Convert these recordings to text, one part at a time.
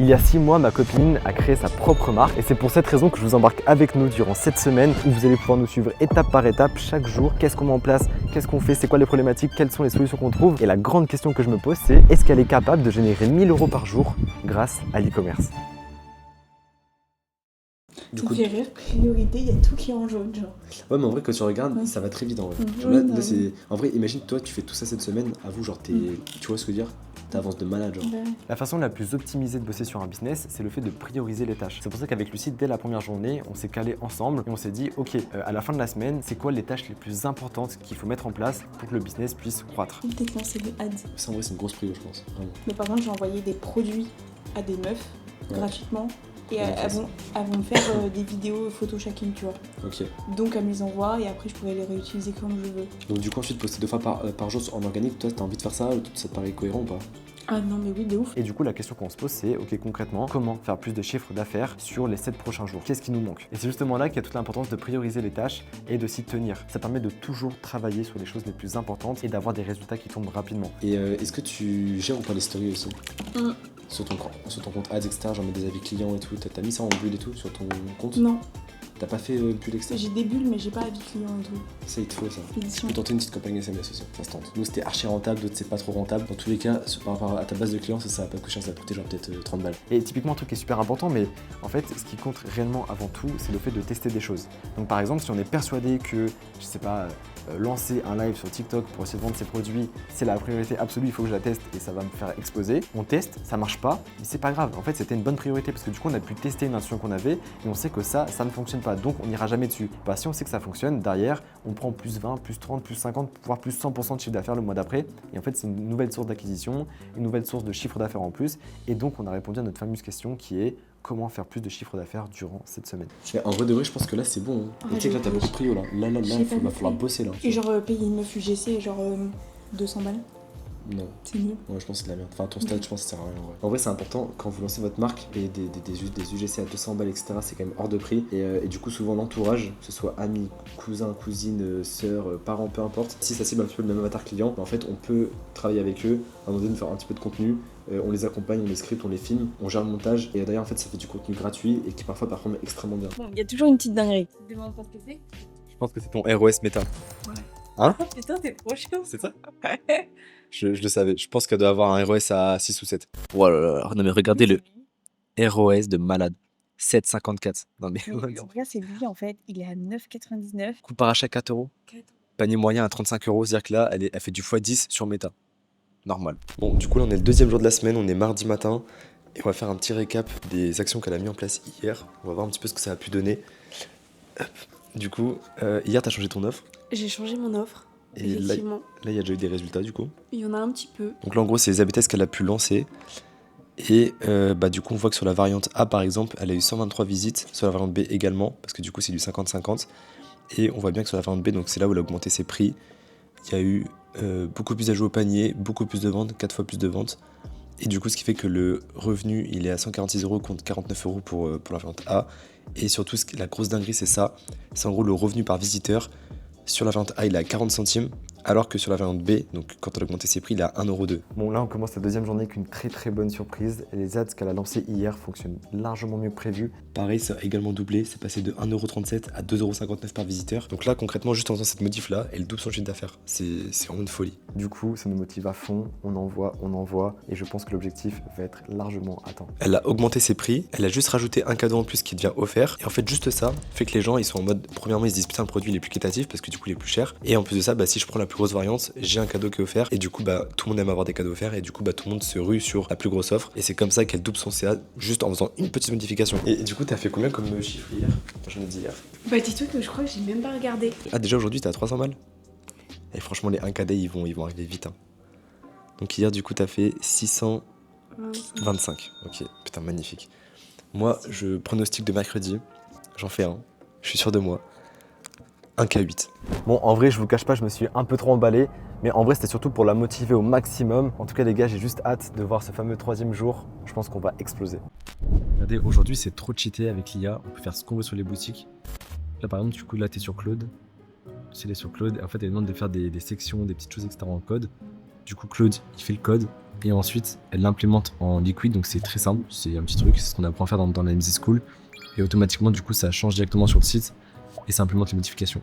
Il y a 6 mois, ma copine a créé sa propre marque et c'est pour cette raison que je vous embarque avec nous durant cette semaine où vous allez pouvoir nous suivre étape par étape chaque jour. Qu'est-ce qu'on met en place, qu'est-ce qu'on fait, c'est quoi les problématiques, quelles sont les solutions qu'on trouve. Et la grande question que je me pose, c'est est-ce qu'elle est capable de générer 1000 € par jour grâce à l'e-commerce? Du coup, fait rire, priorité, il y a tout qui est en jaune, genre. Ouais, mais en vrai, quand tu regardes, ça va très vite en vrai. Genre, là, c'est... En vrai, imagine, toi, tu fais tout ça cette semaine, avoue, genre, tu vois ce que je veux dire? T'avances de malade, genre. La façon la plus optimisée de bosser sur un business, c'est le fait de prioriser les tâches. C'est pour ça qu'avec Lucie, dès la première journée, on s'est calé ensemble et on s'est dit, ok, à la fin de la semaine, c'est quoi les tâches les plus importantes qu'il faut mettre en place pour que le business puisse croître? Peut-être lancer des ads. Ça, en vrai, c'est une grosse prio, je pense, vraiment. Mais par contre, j'ai envoyé des produits à des meufs, gratuitement. Et elles vont me faire des vidéos photos chacune, tu vois. Ok. Donc elles me les envoient et après je pourrais les réutiliser comme je veux. Donc du coup ensuite poster 2 fois par jour en organique, toi t'as envie de faire ça ou ça te paraît cohérent ou pas? Ah non mais oui, de ouf. Et du coup la question qu'on se pose c'est, ok concrètement, comment faire plus de chiffre d'affaires sur les 7 prochains jours? Qu'est-ce qui nous manque? Et c'est justement là qu'il y a toute l'importance de prioriser les tâches et de s'y tenir. Ça permet de toujours travailler sur les choses les plus importantes et d'avoir des résultats qui tombent rapidement. Et est-ce que tu gères ou pas les stories aussi? Sur ton compte ads, etc., genre mettre des avis clients et tout, t'as mis ça en bulle et tout sur ton compte? Non. T'as pas fait une bulle extra? J'ai des bulles mais j'ai pas avis client et tout. Ça il te faut ça. Édition. Tu peux tenter une petite campagne SMS aussi, ça se tente. Nous c'était archi rentable, d'autres c'est pas trop rentable. Dans tous les cas, par rapport à ta base de clients, ça va pas coûter cher, ça va coûter genre peut-être 30 balles. Et typiquement un truc qui est super important, mais en fait ce qui compte réellement avant tout, c'est le fait de tester des choses. Donc par exemple, si on est persuadé que, je sais pas, lancer un live sur TikTok pour essayer de vendre ses produits, c'est la priorité absolue, il faut que je la teste et ça va me faire exploser. On teste, ça marche pas, mais c'est pas grave. En fait, c'était une bonne priorité parce que du coup, on a pu tester une intuition qu'on avait et on sait que ça ne fonctionne pas. Donc, on n'ira jamais dessus. Bah, si on sait que ça fonctionne, derrière, on prend plus 20, plus 30, plus 50, voire plus 100% de chiffre d'affaires le mois d'après. Et en fait, c'est une nouvelle source d'acquisition, une nouvelle source de chiffre d'affaires en plus. Et donc, on a répondu à notre fameuse question qui est comment faire plus de chiffre d'affaires durant cette semaine. Mais en vrai de vrai, je pense que là c'est bon. Hein. Tu sais que là t'as beaucoup de prio là. Là, il va falloir bosser là. Et genre payer une meuf UGC, genre 200 balles. Non. C'est nul. Ouais, je pense que c'est de la merde. Enfin, ton stade, je pense que ça sert à rien. En vrai, c'est important quand vous lancez votre marque, payer des UGC à 200 balles, etc. C'est quand même hors de prix. Et du coup, souvent l'entourage, que ce soit amis, cousins, cousines, sœurs, parents, peu importe, si ça cible un petit peu le même avatar client, en fait, on peut travailler avec eux, à un moment donné, faire un petit peu de contenu. On les accompagne, on les script, on les filme, on gère le montage. Et d'ailleurs, en fait, ça fait du contenu gratuit et qui parfois performe extrêmement bien. Bon, il y a toujours une petite dinguerie. Tu demandes pas ce que c'est? Je pense que c'est ton ROS méta. Ouais. Hein? Oh putain, t'es trop chiant. C'est ça? Je le savais. Je pense qu'elle doit avoir un ROS à 6 ou 7. Oh là là. Non mais regardez le ROS de malade. 7,54. Non mais. En vrai, c'est lui en fait. Il est à 9,99. Coût par achat 4 €. Panier moyen à 35 €. C'est-à-dire que là, elle fait du x10 sur méta. Normal. Bon, du coup, là, on est le deuxième jour de la semaine. On est mardi matin. Et on va faire un petit récap des actions qu'elle a mis en place hier. On va voir un petit peu ce que ça a pu donner. Hop. Du coup, hier, t'as changé ton offre. J'ai changé mon offre. Et là, il y a déjà eu des résultats du coup. Il y en a un petit peu. Donc là, en gros, c'est les AB tests qu'elle a pu lancer. Et du coup, on voit que sur la variante A, par exemple, elle a eu 123 visites. Sur la variante B également, parce que du coup, c'est du 50-50. Et on voit bien que sur la variante B, donc c'est là où elle a augmenté ses prix. Il y a eu beaucoup plus d'ajouts au panier, beaucoup plus de ventes, 4 fois plus de ventes. Et du coup, ce qui fait que le revenu, il est à 146 € contre 49 € pour la variante A. Et surtout, la grosse dinguerie, c'est ça. C'est en gros le revenu par visiteur. Sur la variante A, il est à 40 centimes, alors que sur la variante B, donc quand elle a augmenté ses prix, il est à 1,02 €. Bon, là, on commence la deuxième journée avec une très très bonne surprise. Les ads qu'elle a lancés hier fonctionnent largement mieux que prévu. Pareil, ça a également doublé, c'est passé de 1,37 € à 2,59 € par visiteur. Donc là, concrètement, juste en faisant cette modif-là, elle double son chiffre d'affaires. C'est vraiment une folie. Du coup, ça nous motive à fond, on envoie, et je pense que l'objectif va être largement atteint. Elle a augmenté ses prix, elle a juste rajouté un cadeau en plus qui devient offert. Et en fait, juste ça fait que les gens, ils sont en mode, premièrement, ils se disent putain, le produit il est plus qualitatif parce que du coup, il est plus cher. Et en plus de ça, si je prends la plus grosse variante, j'ai un cadeau qui est offert. Et du coup, tout le monde aime avoir des cadeaux offerts. Et du coup, tout le monde se rue sur la plus grosse offre. Et c'est comme ça qu'elle double son CA juste en faisant une petite modification. Et du coup, t'as fait combien comme chiffre hier? Enfin, j'en ai dit hier. Bah, dis-toi que je crois que j'ai même pas regardé. Ah, déjà aujourd'hui, t'es à 300 balles? Et franchement, les 1KD, ils vont arriver vite. Hein. Donc hier, du coup, t'as fait 625. Ok, putain, magnifique. Moi, je pronostic de mercredi. J'en fais un. Je suis sûr de moi. 1K8. Bon, en vrai, je vous cache pas, je me suis un peu trop emballé. Mais en vrai, c'était surtout pour la motiver au maximum. En tout cas, les gars, j'ai juste hâte de voir ce fameux 3e jour. Je pense qu'on va exploser. Regardez, aujourd'hui, c'est trop cheaté avec l'IA. On peut faire ce qu'on veut sur les boutiques. Là, par exemple, du coup, là, t'es sur Claude. C'est sur Claude. En fait, elle demande de faire des sections, des petites choses, etc. en code. Du coup, Claude, il fait le code. et ensuite elle l'implémente en liquide, donc c'est très simple, c'est un petit truc, c'est ce qu'on apprend à faire dans la MZ School, et automatiquement du coup ça change directement sur le site et ça implémente les modifications.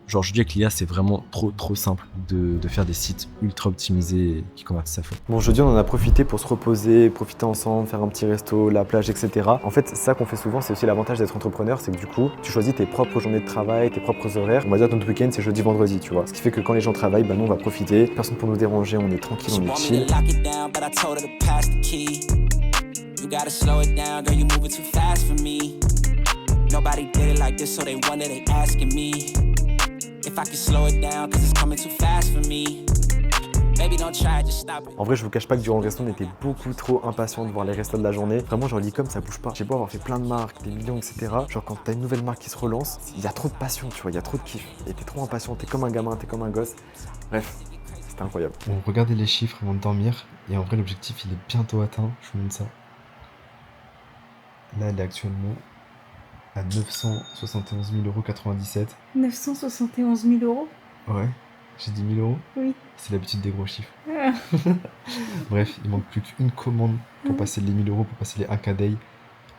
Genre aujourd'hui avec l'IA c'est vraiment trop simple de faire des sites ultra optimisés et qui convertissent à fond. Bon, aujourd'hui on en a profité pour se reposer, profiter ensemble, faire un petit resto, la plage, etc. En fait, c'est ça qu'on fait souvent, c'est aussi l'avantage d'être entrepreneur, c'est que du coup, tu choisis tes propres journées de travail, tes propres horaires. On va dire que notre week-end c'est jeudi, vendredi, tu vois. Ce qui fait que quand les gens travaillent, bah nous on va profiter, personne pour nous déranger, on est tranquille, on est chill. En vrai, je vous cache pas que durant le resto, on était beaucoup trop impatients de voir les restos de la journée. Vraiment, genre l'e-com, ça bouge pas. J'ai beau avoir fait plein de marques, des millions, etc. Genre quand t'as une nouvelle marque qui se relance, il y a trop de passion, tu vois, il y a trop de kiff. Et t'es trop impatient, t'es comme un gamin, t'es comme un gosse. Bref, c'était incroyable. Bon, regardez les chiffres avant de dormir, et en vrai l'objectif il est bientôt atteint, je vous montre ça. Là elle est actuellement à 971 000,97 €. 971 000 euros. Ouais, j'ai dit 1000 €. Oui. C'est l'habitude des gros chiffres. Ah. Bref, il manque plus qu'une commande pour passer les 1000 €, pour passer les 1K day.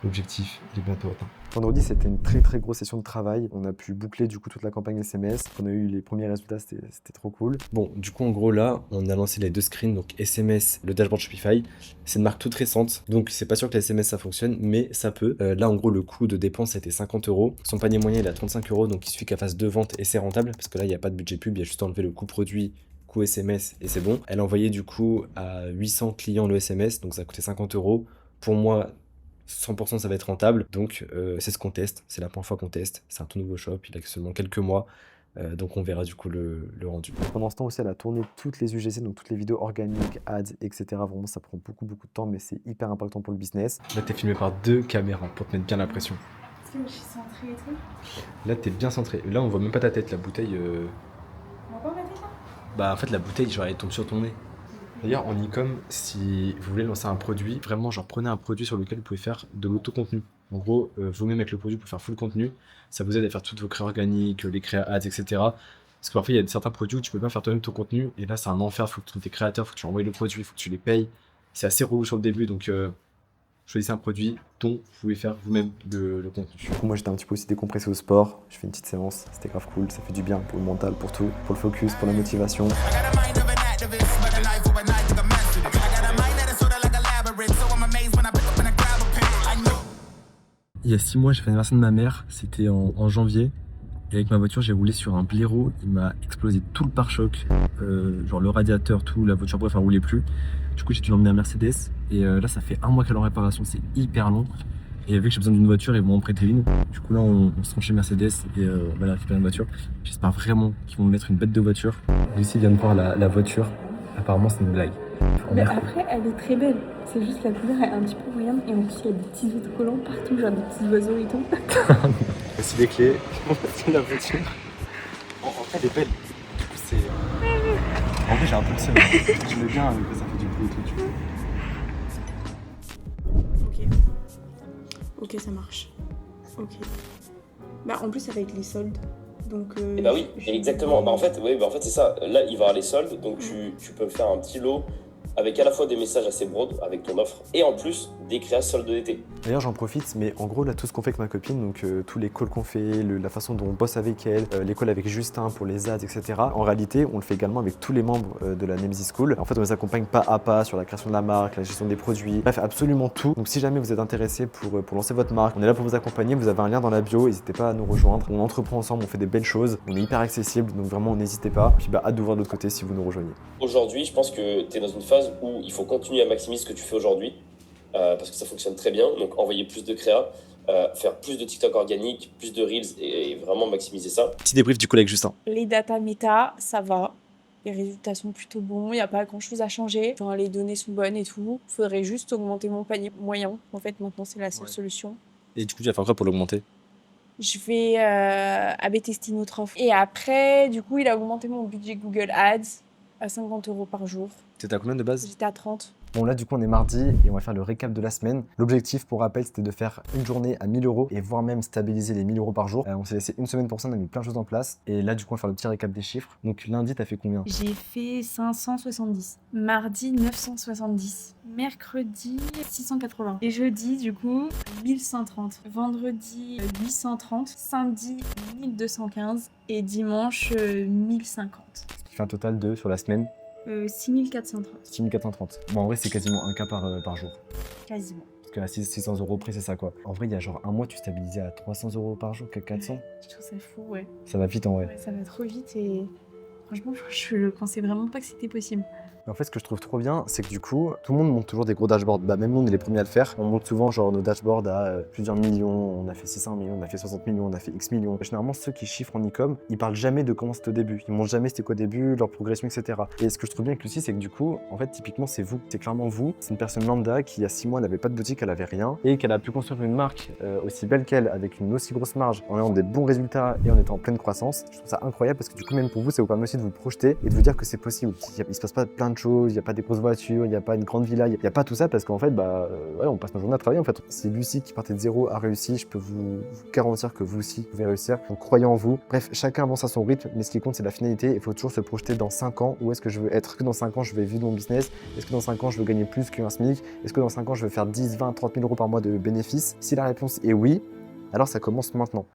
L'objectif, il est bientôt atteint. Vendredi, c'était une très grosse session de travail. On a pu boucler du coup toute la campagne SMS. On a eu les premiers résultats, c'était trop cool. Bon, du coup, en gros, là, on a lancé les deux screens, donc SMS, le dashboard Shopify. C'est une marque toute récente, donc c'est pas sûr que les SMS ça fonctionne, mais ça peut. Là, en gros, le coût de dépense était 50 €. Son panier moyen, il est à 35 €, donc il suffit qu'elle fasse 2 ventes et c'est rentable, parce que là, il n'y a pas de budget pub, il y a juste enlevé le coût produit, coût SMS et c'est bon. Elle a envoyé du coup à 800 clients le SMS, donc ça a coûté 50 €. Pour moi, 100% ça va être rentable, donc c'est ce qu'on teste, c'est la première fois qu'on teste, c'est un tout nouveau shop, il a seulement quelques mois, donc on verra du coup le rendu. Pendant ce temps aussi, elle a tourné toutes les UGC, donc toutes les vidéos organiques, ads, etc. Vraiment, ça prend beaucoup de temps, mais c'est hyper impactant pour le business. Là t'es filmé par 2 caméras pour te mettre bien la pression. Est-ce que je suis centrée et tout? Là t'es bien centré, là on voit même pas ta tête, la bouteille... On va pas arrêter ça? Bah en fait la bouteille genre elle tombe sur ton nez. D'ailleurs en e-com, si vous voulez lancer un produit, vraiment genre prenez un produit sur lequel vous pouvez faire de l'autocontenu. En gros, vous-même avec le produit, vous pouvez faire full contenu, ça vous aide à faire toutes vos créas organiques, les créas ads, etc. Parce que parfois il y a certains produits où tu peux pas faire toi-même ton contenu, et là c'est un enfer, faut que tu trouves tes créateurs, faut que tu envoies le produit, faut que tu les payes. C'est assez relou sur le début, donc choisissez un produit dont vous pouvez faire vous-même le contenu. Du coup, moi j'étais un petit peu aussi décompressé au sport, je fais une petite séance, c'était grave cool, ça fait du bien pour le mental, pour tout, pour le focus, pour la motivation. Il y a 6 mois, j'ai fait l'anniversaire de ma mère, c'était en janvier. Et avec ma voiture, j'ai roulé sur un blaireau, il m'a explosé tout le pare-choc, genre le radiateur, tout, la voiture, bref, elle roulait plus. Du coup, j'ai dû l'emmener à Mercedes. Et là, ça fait 1 mois qu'elle est en réparation, c'est hyper long. Et vu que j'ai besoin d'une voiture, ils vont en prêter une. Du coup, là, on se rend chez Mercedes et on va aller récupérer une voiture. J'espère vraiment qu'ils vont me mettre une bête de voiture. Lucie vient de voir la voiture. Apparemment, c'est une blague. Mais après, elle est très belle. C'est juste la couleur est un petit peu moyenne. Et en plus, il y a des petits autocollants partout, genre des petits oiseaux et tout. Voici les clés, voici la voiture. En fait, elle est belle. Du coup, c'est. En vrai, j'ai un peu le seum. Je veux bien que ça fait du bruit et tout, tu vois. Ok, ça marche. Ok. Bah, en plus, avec les soldes. Donc, Et bah oui, exactement. Bah en fait, c'est ça. Là, il va y avoir les soldes, donc tu peux faire un petit lot avec à la fois des messages assez broad avec ton offre et en plus des créas soldes d'été. D'ailleurs, j'en profite, mais en gros, là, tout ce qu'on fait avec ma copine, donc tous les calls qu'on fait, la façon dont on bosse avec elle, les calls avec Justin pour les ads, etc. En réalité, on le fait également avec tous les membres de la Nemsy School. En fait, on les accompagne pas à pas sur la création de la marque, la gestion des produits, bref, absolument tout. Donc, si jamais vous êtes intéressé pour lancer votre marque, on est là pour vous accompagner. Vous avez un lien dans la bio, n'hésitez pas à nous rejoindre. On entreprend ensemble, on fait des belles choses, on est hyper accessible, donc vraiment, n'hésitez pas. Puis, hâte de voir de l'autre côté si vous nous rejoignez. Aujourd'hui, je pense que tu es dans une phase où il faut continuer à maximiser ce que tu fais aujourd'hui. Parce que ça fonctionne très bien, donc envoyer plus de créa, faire plus de TikTok organique, plus de Reels et vraiment maximiser ça. Petit débrief du coup avec Justin. les data méta, ça va. Les résultats sont plutôt bons, il n'y a pas grand chose à changer. Enfin, les données sont bonnes et tout. Il faudrait juste augmenter mon panier moyen. En fait, maintenant, c'est la seule solution. Et du coup, tu vas faire quoi pour l'augmenter? Je vais AB tester notre offre. Et après, du coup, il a augmenté mon budget Google Ads à 50 € par jour. T'étais à combien de base? J'étais à 30. Bon là du coup on est mardi et on va faire le récap de la semaine. L'objectif pour rappel c'était de faire une journée à 1000 € et voire même stabiliser les 1000 € par jour. On s'est laissé une semaine pour ça, on a mis plein de choses en place. Et là du coup on va faire le petit récap des chiffres. Donc lundi t'as fait combien? J'ai fait 570. Mardi, 970. Mercredi, 680. Et jeudi, du coup, 1130. Vendredi, 830. Samedi, 1215. Et dimanche, 1050. Ce qui fait un total de, sur la semaine, 6430. 6430. Bon en vrai c'est quasiment un cas par jour. Quasiment. Parce qu'à 600 € près c'est ça quoi. En vrai il y a genre un mois tu stabilisais à 300 € par jour, qu'à 400. Je trouve ça fou, ouais. Ça va vite en vrai. Ouais, ça va trop vite et franchement, je pensais vraiment pas que c'était possible. Mais en fait, ce que je trouve trop bien, c'est que du coup, tout le monde monte toujours des gros dashboards. Bah, même nous, on est les premiers à le faire. On monte souvent genre nos dashboards à plusieurs millions. On a fait 600 millions, on a fait 60 millions, on a fait X millions. Généralement, ceux qui chiffrent en e-com, ils parlent jamais de comment c'était au début. Ils montrent jamais c'était quoi au début, leur progression, etc. Et ce que je trouve bien avec Lucie, c'est que du coup, en fait, typiquement, c'est vous. C'est clairement vous. C'est une personne lambda qui, il y a 6 mois, n'avait pas de boutique, elle avait rien. Et qu'elle a pu construire une marque aussi belle qu'elle, avec une aussi grosse marge, en ayant des bons résultats et en étant en pleine croissance. Je trouve ça incroyable parce que du coup, même pour vous, ça vous permet aussi de vous projeter et de vous dire que c'est possible. Il se passe pas plein de choses, il n'y a pas des grosses voitures, il n'y a pas une grande villa, il n'y a pas tout ça parce qu'en fait, ouais, on passe nos journées à travailler en fait. Si Lucie qui partait de zéro a réussi, je peux vous garantir que vous aussi pouvez réussir. Donc croyez en vous. Bref, chacun avance à son rythme, mais ce qui compte c'est la finalité. Il faut toujours se projeter dans 5 ans. Où est-ce que je veux être? Est-ce que dans 5 ans je vais vivre de mon business? Est-ce que dans 5 ans je veux gagner plus qu'un SMIC? Est-ce que dans 5 ans je veux faire 10, 20, 30 000 € par mois de bénéfices? Si la réponse est oui, alors ça commence maintenant.